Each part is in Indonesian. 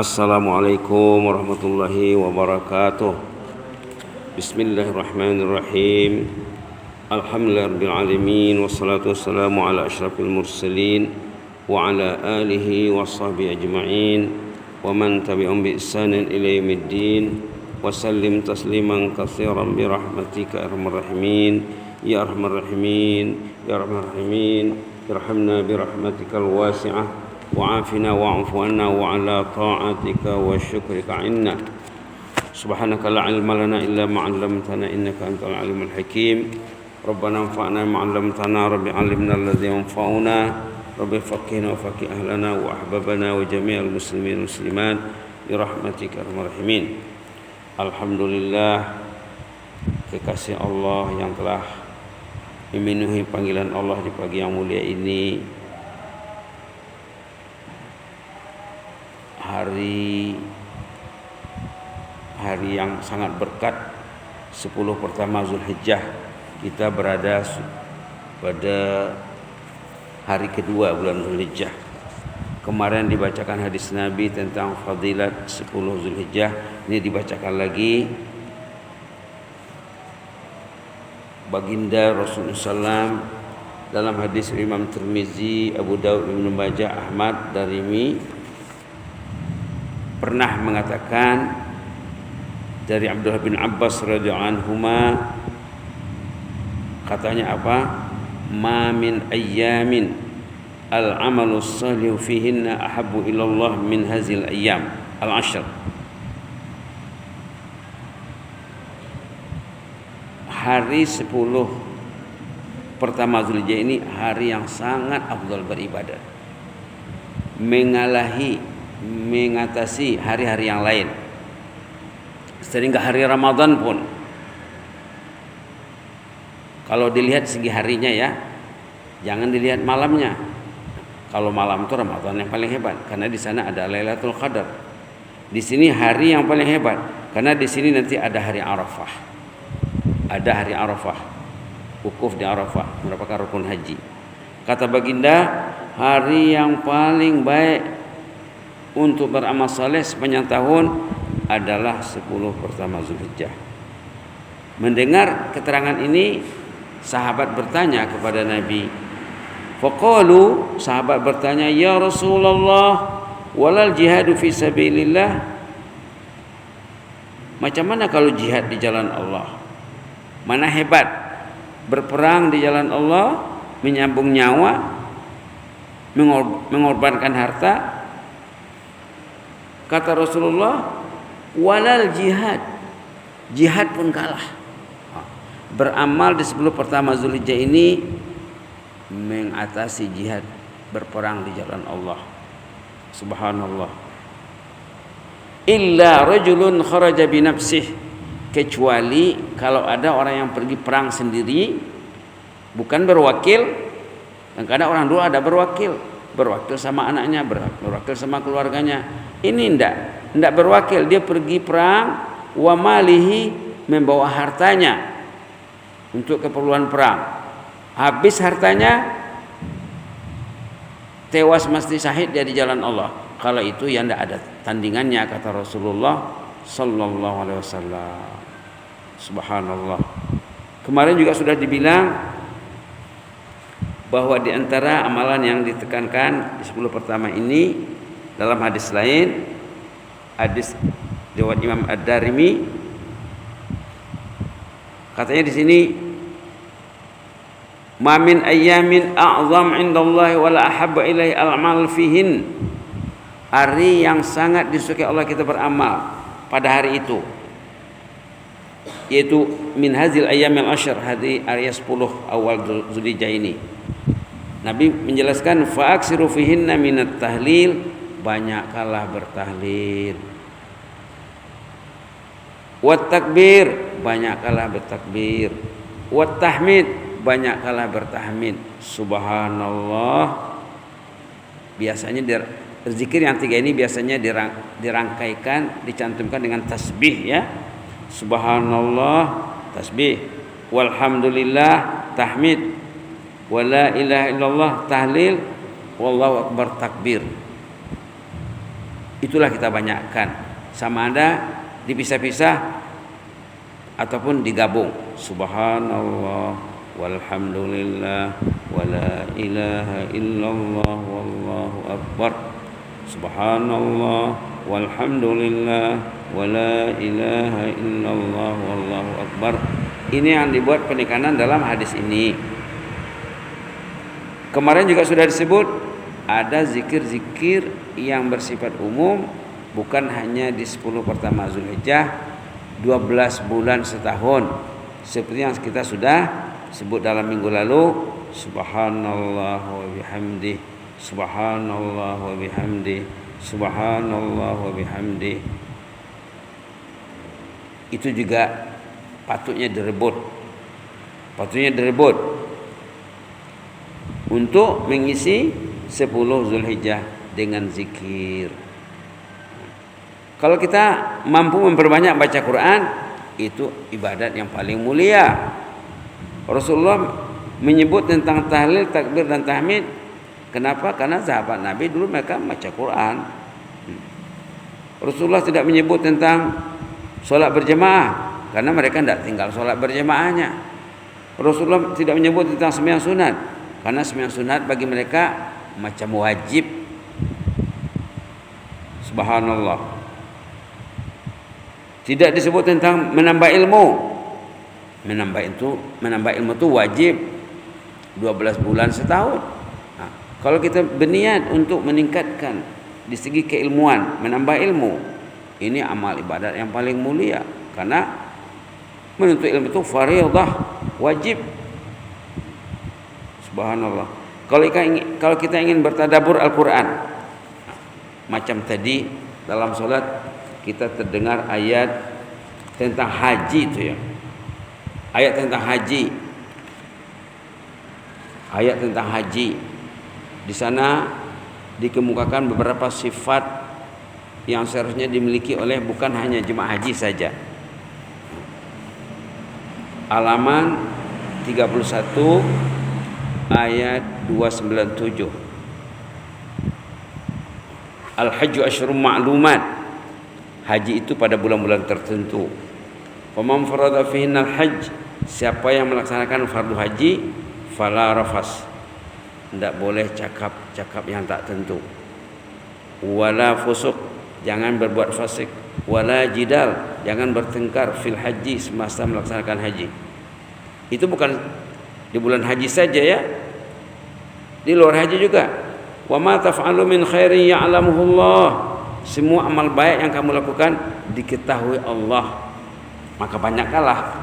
Assalamualaikum warahmatullahi wabarakatuh. Bismillahirrahmanirrahim. Alhamdulillahirabbil alamin wassalatu wassalamu ala asyrafil mursalin wa ala alihi washabbihi ajma'in wa man tabi'ahum bi ihsanin ila yaumiddin wa sallim tasliman katsiran bi rahmatika ya arhamar rahimin ya arhamar rahimin ya arhamar rahimin irhamna bi rahmatikal wasi'ah wa'afina wa'fu anna wa ala ta'atika wa syukrika inna subhanaka la ilma lana illa ma 'allamtana innaka antal alimul hakim rabbana anfa'na ma 'allamtana rabbi 'allimna alladhi yanfa'una rabbi faqihna wa faqih ahlana wa ahbabana wa jami'al muslimin muslimat bi rahmatika ya arhamar rahimin. Alhamdulillah, kekasih Allah yang telah memenuhi panggilan Allah di pagi yang mulia ini, hari yang sangat berkat, 10 pertama Zulhijjah. Kita berada pada hari kedua bulan Zulhijjah. Kemarin dibacakan hadis Nabi tentang fadilat 10 Zulhijjah. Ini dibacakan lagi baginda Rasulullah SAW dalam hadis Imam Tirmizi, Abu Daud, Ibnu Majah, Ahmad, Darimi pernah mengatakan dari Abdullah bin Abbas radhiyallahu anhuma, katanya apa? Ma min ayyamin al-amalu salihu fihinna ahabbu ilallah min hazil ayyam al-ashr. Hari 10 pertama Zulhijjah ini hari yang sangat afdal beribadah, mengatasi hari-hari yang lain, sehingga hari Ramadan pun kalau dilihat segi harinya ya, jangan dilihat malamnya. Kalau malam itu Ramadan yang paling hebat karena di sana ada Lailatul Qadar. Di sini hari yang paling hebat karena di sini nanti ada hari Arafah. Ada hari Arafah, wukuf di Arafah merupakan rukun haji. Kata baginda, hari yang paling baik untuk beramal saleh sepanjang tahun adalah 10 pertama Zulhijjah. Mendengar keterangan ini, sahabat bertanya kepada Nabi. Faqalu, sahabat bertanya, ya Rasulullah, walal jihadu fi sabilillah. Macam mana kalau jihad di jalan Allah? Mana hebat? Berperang di jalan Allah, menyambung nyawa, mengorbankan harta. Kata Rasulullah, walal jihad, jihad pun kalah. Beramal di 10 pertama Zulhijjah ini mengatasi jihad, berperang di jalan Allah. Subhanallah. Illa rajulun kharaja bi nafsihi, kecuali kalau ada orang yang pergi perang sendiri, bukan berwakil. Dan kadang orang dulu ada berwakil sama anaknya, berwakil sama keluarganya. Ini enggak berwakil, dia pergi perang, wa malihi, membawa hartanya untuk keperluan perang. Habis hartanya, tewas mati syahid dia di jalan Allah. Kalau itu ya enggak ada tandingannya, kata Rasulullah sallallahu alaihi wasallam. Subhanallah. Kemarin juga sudah dibilang bahwa di antara amalan yang ditekankan di 10 pertama ini, dalam hadis lain, hadis riwayat Imam Ad-Darimi, katanya di sini, ma min ayyamin a'zam 'indallahi wa la ahabba ilaihi al-amal fihin. Hari yang sangat disukai Allah kita beramal pada hari itu, yaitu min hazil ayyamil ashr, hari 10 awal Zulhijjah ini. Nabi menjelaskan, fa'aksiru fihinna minat tahlil, banyakkanlah bertahlil, wat takbir, banyakkanlah bertakbir, wat tahmid, banyakkanlah bertahmid. Subhanallah. Biasanya zikir yang 3 ini biasanya dirangkaikan, dicantumkan dengan tasbih ya. Subhanallah tasbih, walhamdulillah tahmid, wala ilaha illallah tahlil, wallahu akbar takbir. itulah kita banyakkan, sama ada dipisah-pisah ataupun digabung. Subhanallah walhamdulillah wala ilaha illallah wallahu akbar. Subhanallah walhamdulillah wala ilaha illallah wallahu akbar. Ini yang dibuat penekanan dalam hadis ini. Kemarin juga sudah disebut ada zikir-zikir yang bersifat umum, bukan hanya di 10 pertama Zulhijjah, 12 bulan setahun. Seperti yang kita sudah sebut dalam minggu lalu, subhanallah wa bihamdih, subhanallah wa bihamdih, subhanallah wa bihamdih. Itu juga patutnya direbut untuk mengisi 10 Zulhijjah dengan zikir. Kalau kita mampu memperbanyak baca Quran, itu ibadat yang paling mulia. Rasulullah menyebut tentang tahlil, takbir dan tahmid. Kenapa? Karena sahabat Nabi dulu mereka baca Quran. Rasulullah tidak menyebut tentang solat berjemaah karena mereka tidak tinggal solat berjemaahnya. Rasulullah tidak menyebut tentang sembahyang sunat karena sembahyang sunat bagi mereka macam wajib. Subhanallah. Tidak disebut tentang menambah ilmu. Menambah ilmu itu wajib 12 bulan setahun. Nah, kalau kita berniat untuk meningkatkan di segi keilmuan, menambah ilmu, ini amal ibadat yang paling mulia karena menuntut ilmu itu fardhah, wajib. Subhanallah. Kalau kita ingin bertadabbur Al-Qur'an, macam tadi dalam solat kita terdengar ayat tentang haji itu ya. Ayat tentang haji. Ayat tentang haji. Di sana dikemukakan beberapa sifat yang seharusnya dimiliki oleh bukan hanya jemaah haji saja. Halaman 31 ayat 297. Al-hajju asyrum ma'lumat. Haji itu pada bulan-bulan tertentu. Faman farada fihinal hajj, siapa yang melaksanakan fardu haji, fala rafas, tidak boleh cakap yang tak tentu. Wala fusuq, jangan berbuat fasik. Wala jidal, jangan bertengkar fil haji, semasa melaksanakan haji. Itu bukan di bulan haji saja ya, di luar haji juga. Wa ma taf'alu min khairin ya'lamuhullah, semua amal baik yang kamu lakukan diketahui Allah. Maka banyakkanlah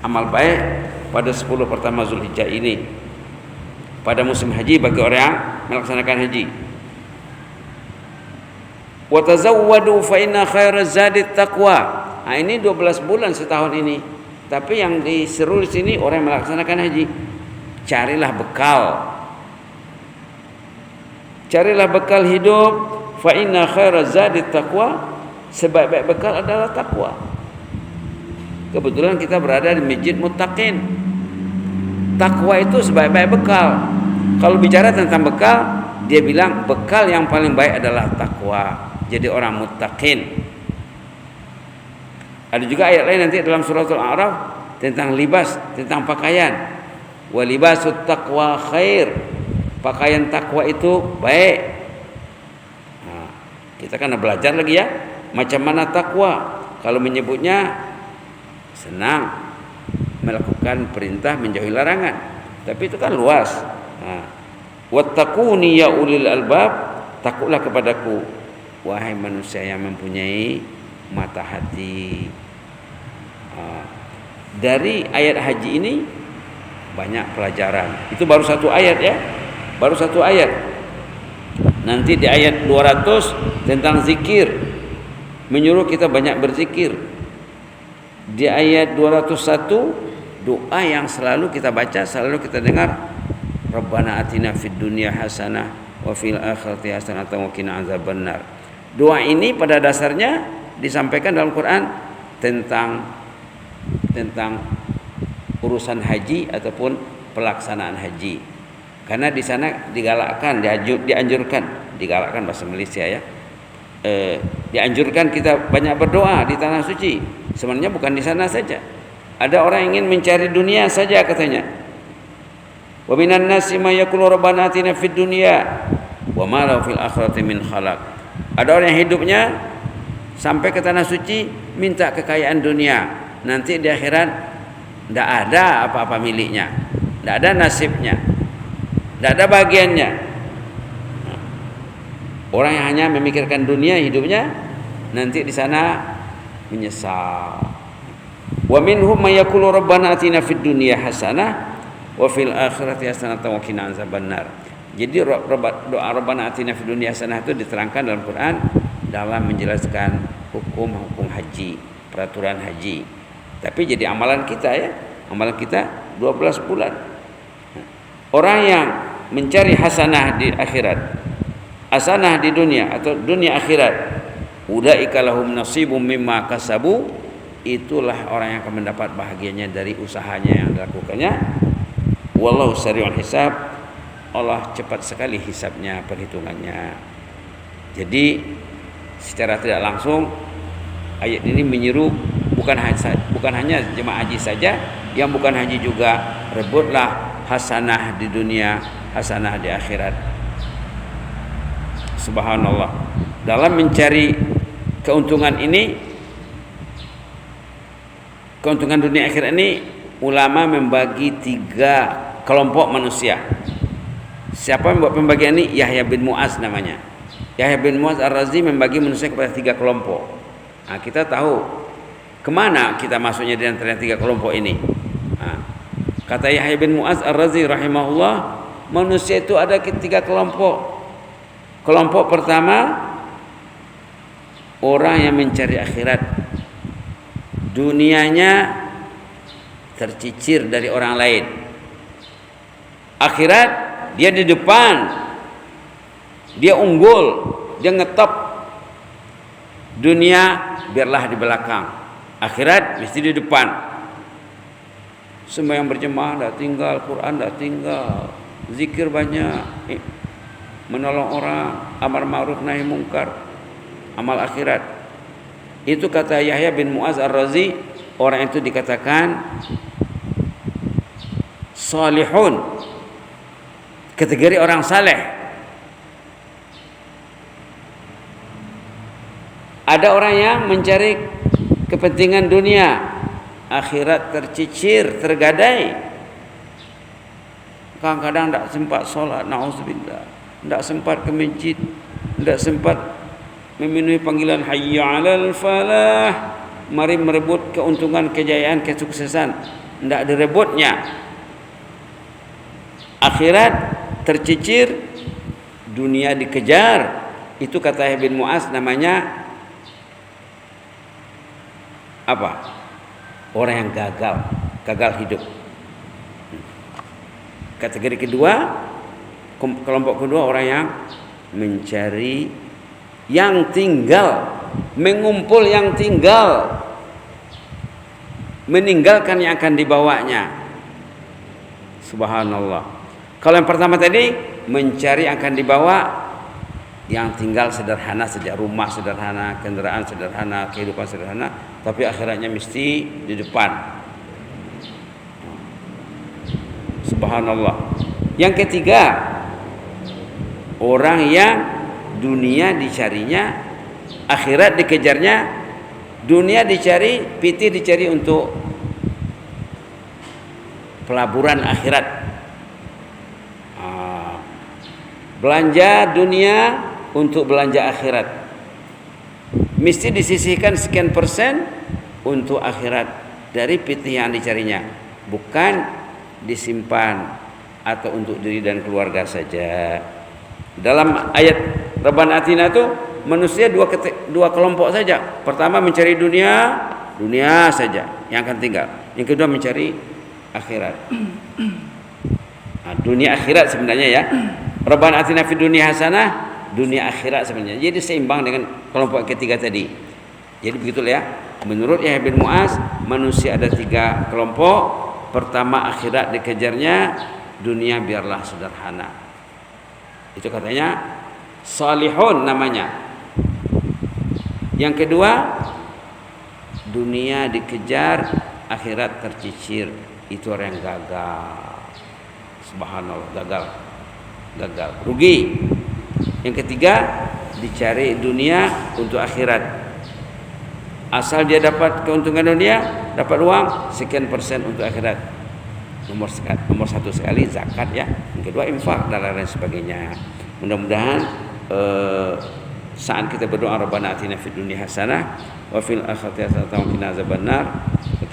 amal baik pada 10 pertama Zulhijjah ini, pada musim haji bagi orang yang melaksanakan haji. Wa tazawwadu fa inna khairaz zadi taqwa. Nah, ini 12 bulan setahun ini. Tapi yang diseru di sini orang yang melaksanakan haji, carilah bekal. Carilah bekal hidup, fa inna khairaz zadi taqwa. Sebaik-baik bekal adalah takwa. Kebetulan kita berada di Masjid Muttaqin. Takwa itu sebaik-baik bekal. Kalau bicara tentang bekal, dia bilang bekal yang paling baik adalah takwa. Jadi orang muttaqin. Ada juga ayat lain nanti dalam surah Al-A'raf tentang libas, tentang pakaian. Wa libasut taqwa khair. Pakaian takwa itu baik. Nah, kita kan belajar lagi ya, macam mana takwa. Kalau menyebutnya senang, melakukan perintah, menjauhi larangan. Tapi itu kan luas. Wattaquni ya ulil albab, takutlah kepadaku wahai manusia yang mempunyai mata hati. Dari ayat haji ini banyak pelajaran. Itu baru satu ayat ya, baru satu ayat. Nanti di ayat 200 tentang zikir, menyuruh kita banyak berzikir. Di ayat 201 doa yang selalu kita baca, selalu kita dengar, Rabbana atina fid dunya hasanah wa fil akhirati hasanah wa qina azabannar. Doa ini pada dasarnya disampaikan dalam Quran tentang urusan haji ataupun pelaksanaan haji. Karena di sana digalakkan, dianjurkan bahasa Malaysia ya, dianjurkan kita banyak berdoa di tanah suci. Sebenarnya bukan di sana saja. Ada orang ingin mencari dunia saja katanya. Wa minan nasi may yaqulu rabbana atina fid dunya wa ma lahu fil akhirati min khalaq. Ada orang yang hidupnya sampai ke tanah suci minta kekayaan dunia, nanti di akhirat tidak ada apa-apa miliknya, tidak ada nasibnya, tidak ada bagiannya. Orang yang hanya memikirkan dunia hidupnya, nanti di sana menyesal. Wa minhum may yaqulu rabbana atina fid dunya hasanah wa fil akhirati hasanatan wa qina azabannar. Jadi doa rabbana atina fid dunya hasanah itu diterangkan dalam Quran dalam menjelaskan hukum haji, peraturan haji. Tapi jadi amalan kita ya, amalan kita 12 bulan. Orang yang mencari hasanah di akhirat, hasanah di dunia atau dunia akhirat, ulaika lahum nasibum mimma kasabu, itulah orang yang akan mendapat bahagianya dari usahanya yang dilakukannya. Wallahu sari'ul hisab, Allah cepat sekali hisabnya, perhitungannya. Jadi secara tidak langsung ayat ini menyeru bukan hanya jemaah haji saja, yang bukan haji juga rebutlah hasanah di dunia, hasanah di akhirat. Subhanallah. Dalam mencari keuntungan ini, keuntungan dunia akhirat ini, ulama membagi 3 kelompok manusia. Siapa yang membuat pembagian ini? Yahya bin Mu'az namanya. Yahya bin Mu'az Ar-Razi membagi manusia kepada 3 kelompok. Nah, kita tahu kemana kita masuknya di antara 3 kelompok ini. Nah, kata Yahya bin Mu'az Ar-Razi rahimahullah, manusia itu ada 3 kelompok. Kelompok pertama, orang yang mencari akhirat, dunianya tercicir dari orang lain. Akhirat dia di depan, dia unggul, dia ngetop. Dunia biarlah di belakang, akhirat mesti di depan. Sembahyang berjemaah tidak tinggal, Quran tidak tinggal, zikir banyak, menolong orang, amar ma'ruf nahi mungkar, amal akhirat. Itu kata Yahya bin Mu'az Ar-Razi, orang itu dikatakan salihun, kategori orang saleh. Ada orang yang mencari kepentingan dunia, akhirat tercicir, tergadai. Kadang-kadang tidak sempat sholat, na'udzubillah, tidak sempat ke masjid, tidak sempat memenuhi panggilan hayya 'alal falah, mari merebut keuntungan, kejayaan, kesuksesan, tidak direbutnya. Akhirat tercicir, dunia dikejar. Itu kata Ibn Mu'az namanya apa? Orang yang gagal hidup. Kategori kedua, kelompok kedua, orang yang mencari yang tinggal, mengumpul yang tinggal, meninggalkan yang akan dibawanya. Subhanallah. Kalau yang pertama tadi mencari yang akan dibawa, yang tinggal sederhana saja, rumah sederhana, kendaraan sederhana, kehidupan sederhana, tapi akhiratnya mesti di depan. Subhanallah. Yang ketiga, orang yang dunia dicarinya, akhirat dikejarnya. Dunia dicari, pitih dicari untuk pelaburan akhirat. Belanja dunia untuk belanja akhirat. Mesti disisihkan sekian persen untuk akhirat dari pitih yang dicarinya, bukan disimpan atau untuk diri dan keluarga saja. Dalam ayat Rabbana Atina itu manusia dua kelompok saja. Pertama mencari dunia saja yang akan tinggal. Yang kedua mencari akhirat. Nah, dunia akhirat sebenarnya ya. Rabbana Atina fid dunya hasanah, dunia akhirat sebenarnya. Jadi seimbang dengan kelompok ketiga tadi. Jadi begitulah ya. Menurut Yahya bin Mu'az, manusia ada 3 kelompok. Pertama akhirat dikejarnya, dunia biarlah sederhana. Itu katanya salihun namanya. Yang kedua, dunia dikejar, akhirat tercicir. Itu orang yang gagal. Subhanallah, gagal, rugi. Yang ketiga, dicari dunia untuk akhirat. Asal dia dapat keuntungan dunia, dapat uang, sekian persen untuk akhirat. Nomor satu sekali zakat ya. Yang kedua infak dan lain sebagainya. Mudah-mudahan saat kita berdoa Rabbana atina fid dunya hasanah wa fil akhirati hasanah wa qina azabannar,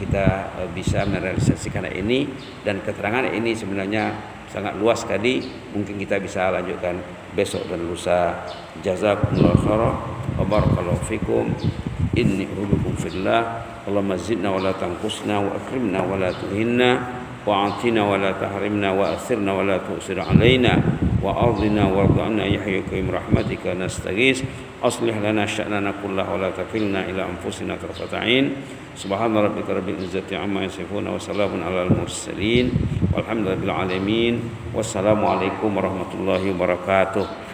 kita bisa merealisasikan ini. Dan keterangan ini sebenarnya sangat luas sekali, mungkin kita bisa lanjutkan besok dan lusa. Jazakumullahu khairan wa barakallahu fikum. Inni uhibbukum fillah. Allahumma zidna wa la tanqusna wa akrimna wa la tuhinna wa atina wa la tahrimna wa athirna wa la tu'sir alaina wa ardina warḍa'na ya hayyu qayyum rahmatika nastaghis. Aslih lana sya'nana kullahu wa la takilna ila anfusina tarfata 'ain. Subhana rabbika rabbil izzati 'amma yasifun wa salamun 'alal mursalin walhamdulillahi rabbil alamin. Wassalamu alaikum warahmatullahi wabarakatuh.